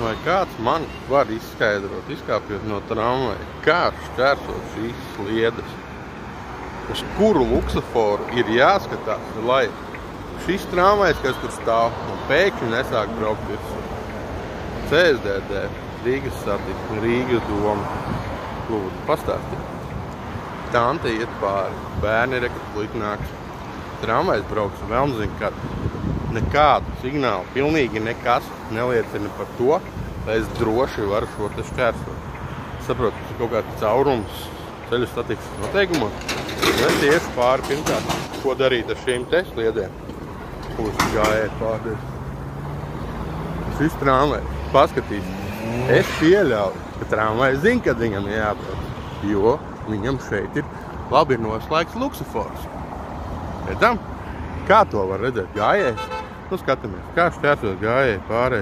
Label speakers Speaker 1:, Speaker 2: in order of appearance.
Speaker 1: Vai kāds man var izskaidrot, izkāpjot no tramvaja, kā šķērsot šīs sliedes? Uz kuru luksaforu ir jāskatās, lai šis tramvajs, kas tur stāv, un pēkšņi nesāk braukt virsū? CSDD, Rīgas satiksme, Rīgas doma. Lūdzu, pastāstīt. Tante iet pāri, bērni rekatulīt nāks. Tramvajs brauks vēl nezinu, kad. Nekādu signālu, pilnīgi nekas neliecina par to, lai es droši varu šo te šķērsot. Saprotu, tas ir kaut kāds caurums ceļu satiksmes noteikumos. Un es iešu pāri pirmkārt, ko darīt ar šīm te sliedēm. Uz gājēju pāri. Šis tramvajs, paskatīsimies. Es pieļauju, ka tramvajs zina, kad viņam jābrauc, jo viņam šeit ir labi noslēgts luksafors. Redzam? Kā to var redzēt gājējs? Nu, skatāmies, kā šķērsot gājēju pārēj.